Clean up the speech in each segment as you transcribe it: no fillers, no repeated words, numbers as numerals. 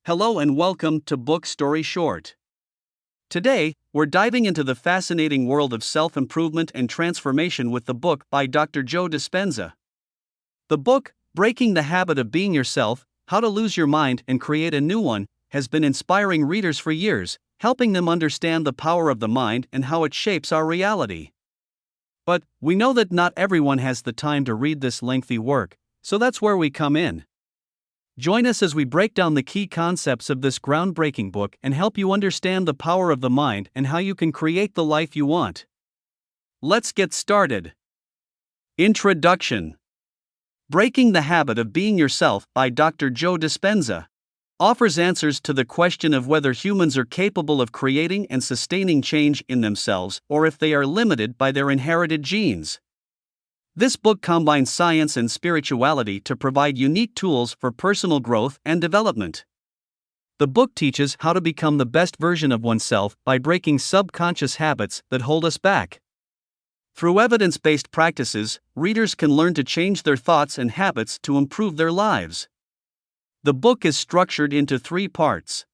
Hello and welcome to Book Story Short. Today, we're diving into the fascinating world of self-improvement and transformation with the book by Dr. Joe Dispenza. The book, Breaking the Habit of Being Yourself: How to Lose Your Mind and Create a New One, has been inspiring readers for years, helping them understand the power of the mind and how it shapes our reality. But we know that not everyone has the time to read this lengthy work, so that's where we come in. Join us as we break down the key concepts of this groundbreaking book and help you understand the power of the mind and how you can create the life you want. Let's get started. Introduction. Breaking the Habit of Being Yourself by Dr. Joe Dispenza offers answers to the question of whether humans are capable of creating and sustaining change in themselves or if they are limited by their inherited genes. This book combines science and spirituality to provide unique tools for personal growth and development. The book teaches how to become the best version of oneself by breaking subconscious habits that hold us back. Through evidence-based practices, readers can learn to change their thoughts and habits to improve their lives. The book is structured into 3 parts.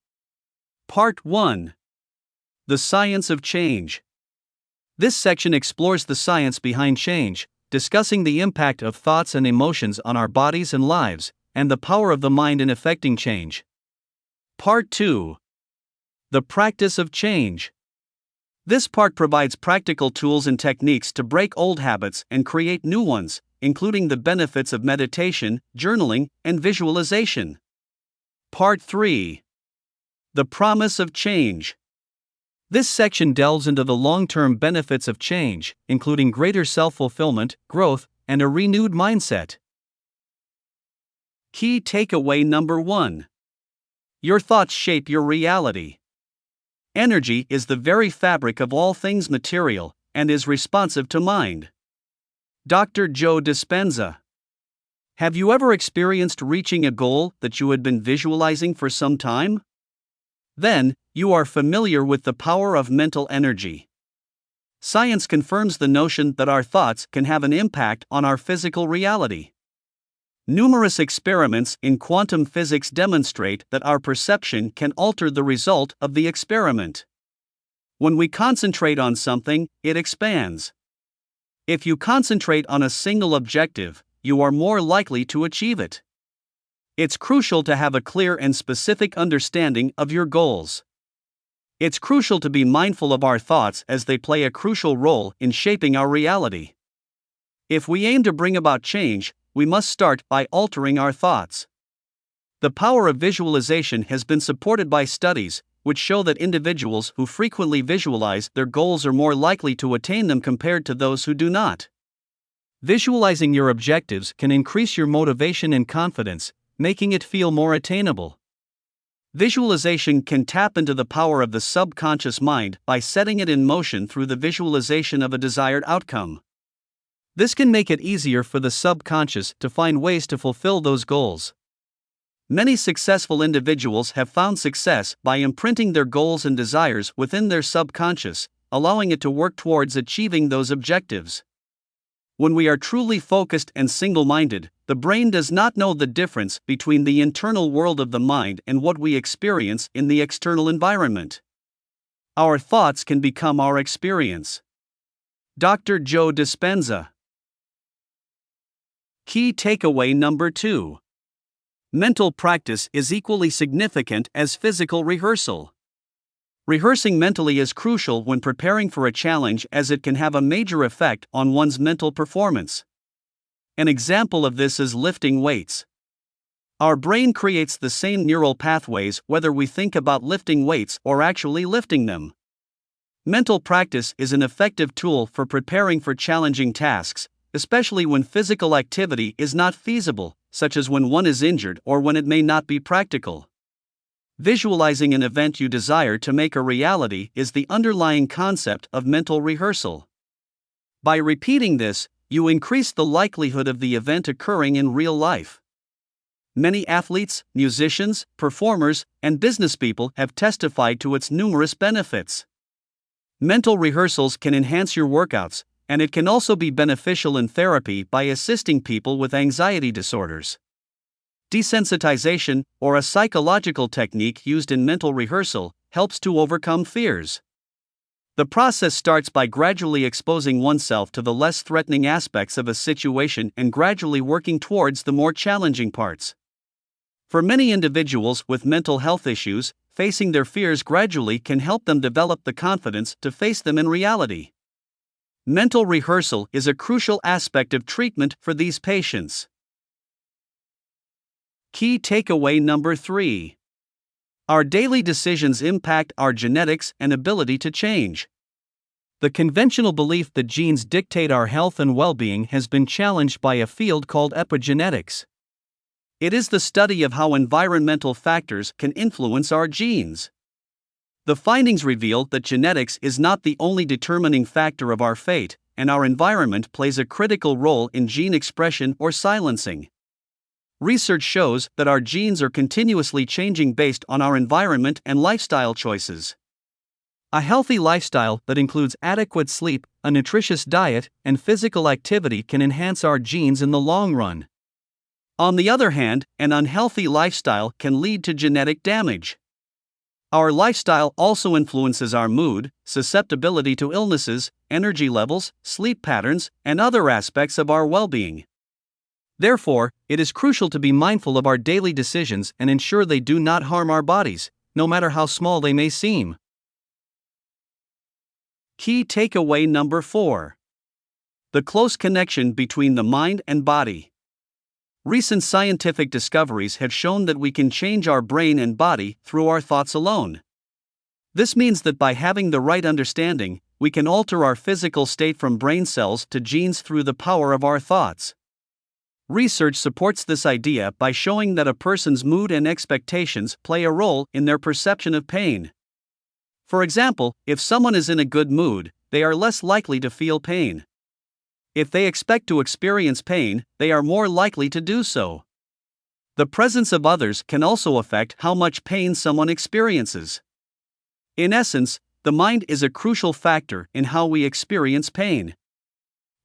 Part 1. The Science of Change. This section explores the science behind change, discussing the impact of thoughts and emotions on our bodies and lives, and the power of the mind in effecting change. Part 2. The Practice of Change. This part provides practical tools and techniques to break old habits and create new ones, including the benefits of meditation, journaling, and visualization. Part 3. The Promise of Change. This section delves into the long-term benefits of change, including greater self-fulfillment, growth, and a renewed mindset. Key takeaway number 1. Your thoughts shape your reality. Energy is the very fabric of all things material, and is responsive to mind. Dr. Joe Dispenza. Have you ever experienced reaching a goal that you had been visualizing for some time? Then, you are familiar with the power of mental energy. Science confirms the notion that our thoughts can have an impact on our physical reality. Numerous experiments in quantum physics demonstrate that our perception can alter the result of the experiment. When we concentrate on something, it expands. If you concentrate on a single objective, you are more likely to achieve it. It's crucial to have a clear and specific understanding of your goals. It's crucial to be mindful of our thoughts as they play a crucial role in shaping our reality. If we aim to bring about change, we must start by altering our thoughts. The power of visualization has been supported by studies, which show that individuals who frequently visualize their goals are more likely to attain them compared to those who do not. Visualizing your objectives can increase your motivation and confidence, making it feel more attainable. Visualization can tap into the power of the subconscious mind by setting it in motion through the visualization of a desired outcome. This can make it easier for the subconscious to find ways to fulfill those goals. Many successful individuals have found success by imprinting their goals and desires within their subconscious, allowing it to work towards achieving those objectives. When we are truly focused and single-minded, the brain does not know the difference between the internal world of the mind and what we experience in the external environment. Our thoughts can become our experience. Dr. Joe Dispenza. Key takeaway number 2. Mental practice is equally significant as physical rehearsal. Rehearsing mentally is crucial when preparing for a challenge as it can have a major effect on one's mental performance. An example of this is lifting weights. Our brain creates the same neural pathways whether we think about lifting weights or actually lifting them. Mental practice is an effective tool for preparing for challenging tasks, especially when physical activity is not feasible, such as when one is injured or when it may not be practical. Visualizing an event you desire to make a reality is the underlying concept of mental rehearsal. By repeating this, you increase the likelihood of the event occurring in real life. Many athletes, musicians, performers, and businesspeople have testified to its numerous benefits. Mental rehearsals can enhance your workouts, and it can also be beneficial in therapy by assisting people with anxiety disorders. Desensitization, or a psychological technique used in mental rehearsal, helps to overcome fears. The process starts by gradually exposing oneself to the less threatening aspects of a situation and gradually working towards the more challenging parts. For many individuals with mental health issues, facing their fears gradually can help them develop the confidence to face them in reality. Mental rehearsal is a crucial aspect of treatment for these patients. Key takeaway number 3. Our daily decisions impact our genetics and ability to change. The conventional belief that genes dictate our health and well-being has been challenged by a field called epigenetics. It is the study of how environmental factors can influence our genes. The findings reveal that genetics is not the only determining factor of our fate, and our environment plays a critical role in gene expression or silencing. Research shows that our genes are continuously changing based on our environment and lifestyle choices. A healthy lifestyle that includes adequate sleep, a nutritious diet, and physical activity can enhance our genes in the long run. On the other hand, an unhealthy lifestyle can lead to genetic damage. Our lifestyle also influences our mood, susceptibility to illnesses, energy levels, sleep patterns, and other aspects of our well-being. Therefore, it is crucial to be mindful of our daily decisions and ensure they do not harm our bodies, no matter how small they may seem. Key takeaway number 4. The close connection between the mind and body. Recent scientific discoveries have shown that we can change our brain and body through our thoughts alone. This means that by having the right understanding, we can alter our physical state from brain cells to genes through the power of our thoughts. Research supports this idea by showing that a person's mood and expectations play a role in their perception of pain. For example, if someone is in a good mood, they are less likely to feel pain. If they expect to experience pain, they are more likely to do so. The presence of others can also affect how much pain someone experiences. In essence, the mind is a crucial factor in how we experience pain.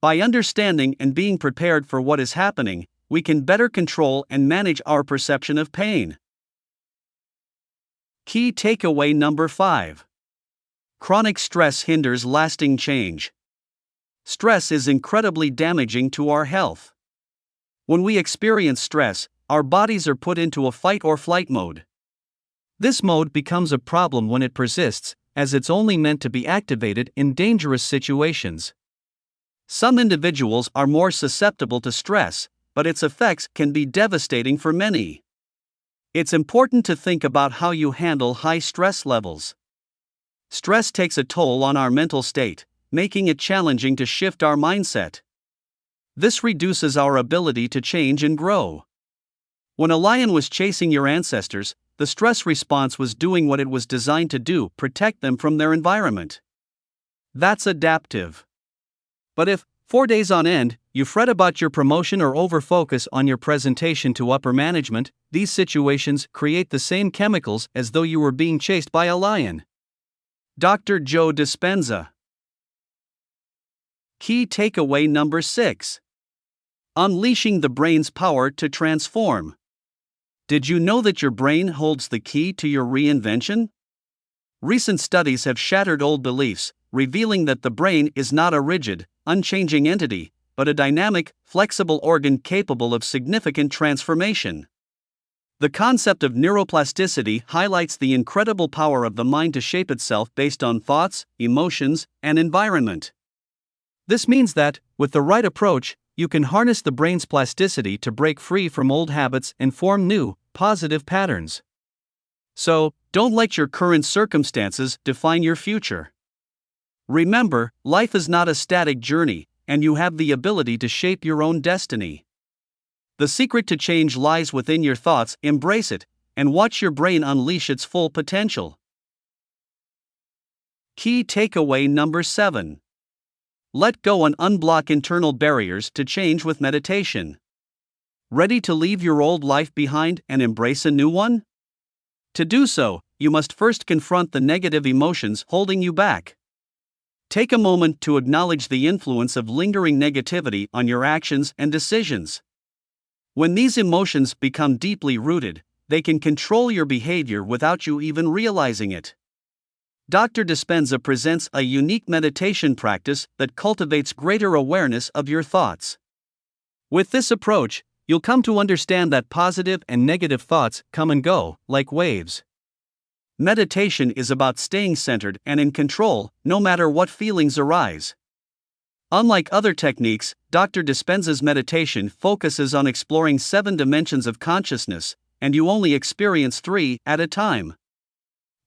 By understanding and being prepared for what is happening, we can better control and manage our perception of pain. Key takeaway number 5. Chronic stress hinders lasting change. Stress is incredibly damaging to our health. When we experience stress, our bodies are put into a fight or flight mode. This mode becomes a problem when it persists, as it's only meant to be activated in dangerous situations. Some individuals are more susceptible to stress, but its effects can be devastating for many. It's important to think about how you handle high stress levels. Stress takes a toll on our mental state, making it challenging to shift our mindset. This reduces our ability to change and grow. When a lion was chasing your ancestors, the stress response was doing what it was designed to do: protect them from their environment. That's adaptive. But if, 4 days on end, you fret about your promotion or over-focus on your presentation to upper management, these situations create the same chemicals as though you were being chased by a lion. Dr. Joe Dispenza. Key takeaway number 6. Unleashing the brain's power to transform. Did you know that your brain holds the key to your reinvention? Recent studies have shattered old beliefs, revealing that the brain is not a rigid, unchanging entity, but a dynamic, flexible organ capable of significant transformation. The concept of neuroplasticity highlights the incredible power of the mind to shape itself based on thoughts, emotions, and environment. This means that, with the right approach, you can harness the brain's plasticity to break free from old habits and form new, positive patterns. So, don't let your current circumstances define your future. Remember, life is not a static journey, and you have the ability to shape your own destiny. The secret to change lies within your thoughts. Embrace it, and watch your brain unleash its full potential. Key takeaway number 7. Let go and unblock internal barriers to change with meditation. Ready to leave your old life behind and embrace a new one? To do so, you must first confront the negative emotions holding you back. Take a moment to acknowledge the influence of lingering negativity on your actions and decisions. When these emotions become deeply rooted, they can control your behavior without you even realizing it. Dr. Dispenza presents a unique meditation practice that cultivates greater awareness of your thoughts. With this approach, you'll come to understand that positive and negative thoughts come and go, like waves. Meditation is about staying centered and in control, no matter what feelings arise. Unlike other techniques, Dr. Dispenza's meditation focuses on exploring 7 dimensions of consciousness, and you only experience 3 at a time.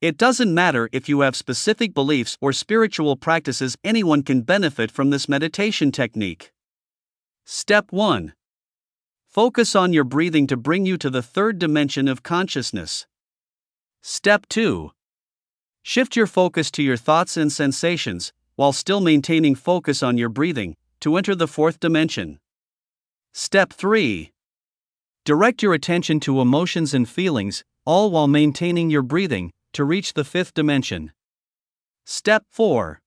It doesn't matter if you have specific beliefs or spiritual practices, anyone can benefit from this meditation technique. Step 1. Focus on your breathing to bring you to the 3rd dimension of consciousness. Step 2. Shift your focus to your thoughts and sensations, while still maintaining focus on your breathing, to enter the 4th dimension. Step 3. Direct your attention to emotions and feelings, all while maintaining your breathing, to reach the 5th dimension. Step 4.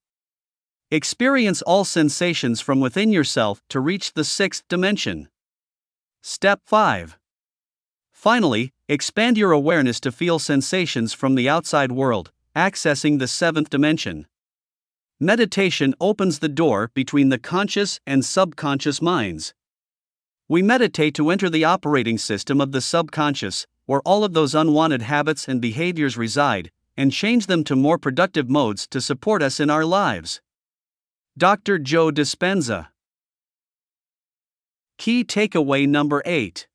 Experience all sensations from within yourself to reach the 6th dimension. Step 5. Finally, expand your awareness to feel sensations from the outside world, accessing the 7th dimension. Meditation opens the door between the conscious and subconscious minds. We meditate to enter the operating system of the subconscious, where all of those unwanted habits and behaviors reside, and change them to more productive modes to support us in our lives. Dr. Joe Dispenza. Key takeaway number 8.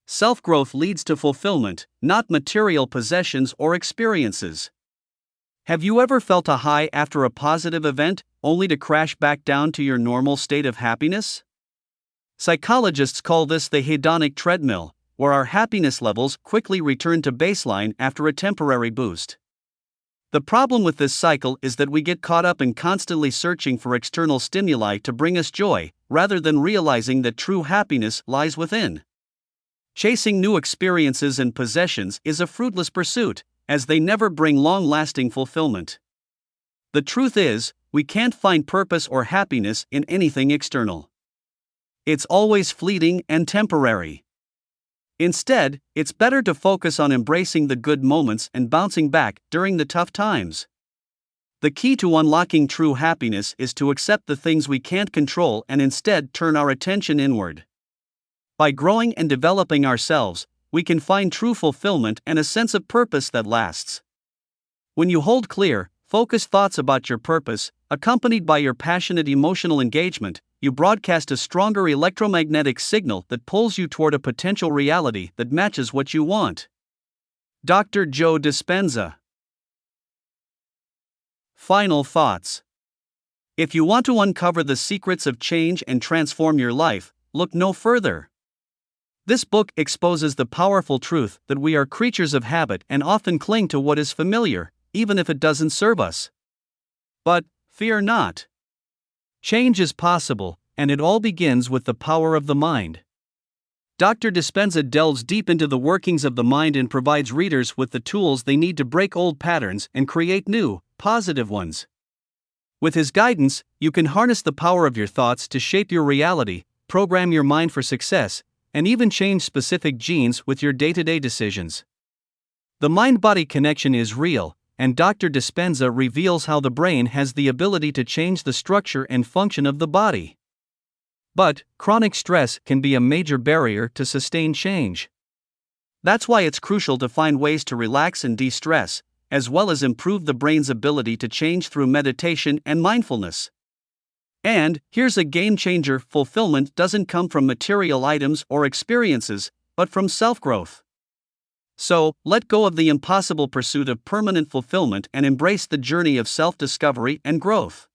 Self-growth leads to fulfillment, not material possessions or experiences. Have you ever felt a high after a positive event, only to crash back down to your normal state of happiness? Psychologists call this the hedonic treadmill, where our happiness levels quickly return to baseline after a temporary boost. The problem with this cycle is that we get caught up in constantly searching for external stimuli to bring us joy, rather than realizing that true happiness lies within. Chasing new experiences and possessions is a fruitless pursuit, as they never bring long-lasting fulfillment. The truth is, we can't find purpose or happiness in anything external. It's always fleeting and temporary. Instead, it's better to focus on embracing the good moments and bouncing back during the tough times. The key to unlocking true happiness is to accept the things we can't control and instead turn our attention inward. By growing and developing ourselves, we can find true fulfillment and a sense of purpose that lasts. When you hold clear, focused thoughts about your purpose, accompanied by your passionate emotional engagement, you broadcast a stronger electromagnetic signal that pulls you toward a potential reality that matches what you want. Dr. Joe Dispenza. Final thoughts. If you want to uncover the secrets of change and transform your life, look no further. This book exposes the powerful truth that we are creatures of habit and often cling to what is familiar, even if it doesn't serve us. But, fear not. Change is possible, and it all begins with the power of the mind. Dr. Dispenza delves deep into the workings of the mind and provides readers with the tools they need to break old patterns and create new, positive ones. With his guidance, you can harness the power of your thoughts to shape your reality, program your mind for success, and even change specific genes with your day-to-day decisions. The mind-body connection is real, and Dr. Dispenza reveals how the brain has the ability to change the structure and function of the body. But, chronic stress can be a major barrier to sustained change. That's why it's crucial to find ways to relax and de-stress, as well as improve the brain's ability to change through meditation and mindfulness. And, here's a game-changer: fulfillment doesn't come from material items or experiences, but from self-growth. So, let go of the impossible pursuit of permanent fulfillment and embrace the journey of self-discovery and growth.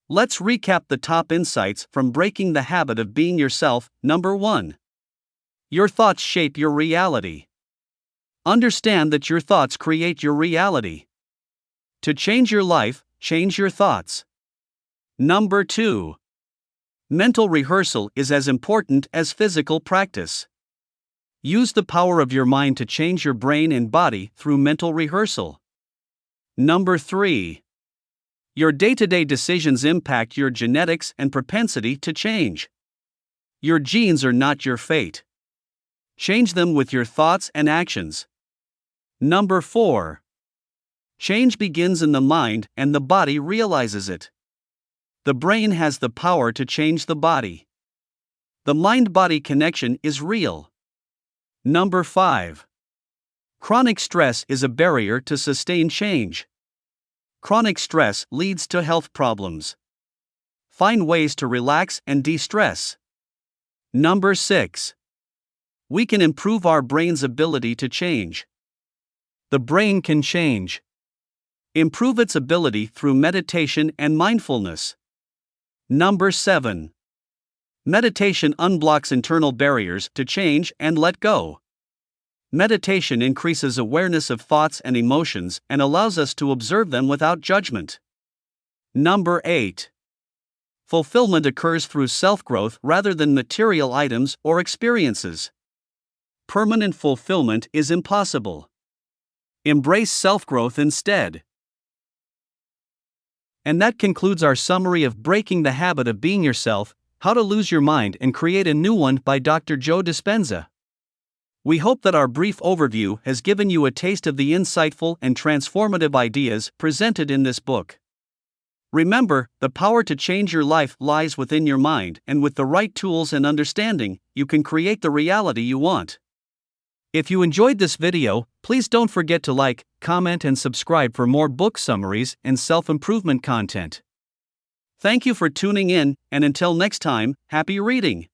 Let's recap the top insights from Breaking the Habit of Being Yourself. Number 1. Your thoughts shape your reality. Understand that your thoughts create your reality. To change your life, change your thoughts. Number 2. Mental rehearsal is as important as physical practice. Use the power of your mind to change your brain and body through mental rehearsal. Number 3. Your day-to-day decisions impact your genetics and propensity to change. Your genes are not your fate. Change them with your thoughts and actions. Number 4. Change begins in the mind and the body realizes it. The brain has the power to change the body. The mind-body connection is real. Number 5. Chronic stress is a barrier to sustained change. Chronic stress leads to health problems. Find ways to relax and de-stress. Number 6. We can improve our brain's ability to change. The brain can change. Improve its ability through meditation and mindfulness. Number 7. Meditation unblocks internal barriers to change and let go. Meditation increases awareness of thoughts and emotions and allows us to observe them without judgment. Number 8. Fulfillment occurs through self-growth rather than material items or experiences. Permanent fulfillment is impossible. Embrace self-growth instead. And that concludes our summary of Breaking the Habit of Being Yourself, How to Lose Your Mind and Create a New One by Dr. Joe Dispenza. We hope that our brief overview has given you a taste of the insightful and transformative ideas presented in this book. Remember, the power to change your life lies within your mind, and with the right tools and understanding, you can create the reality you want. If you enjoyed this video, please don't forget to like, comment, and subscribe for more book summaries and self-improvement content. Thank you for tuning in, and until next time, happy reading!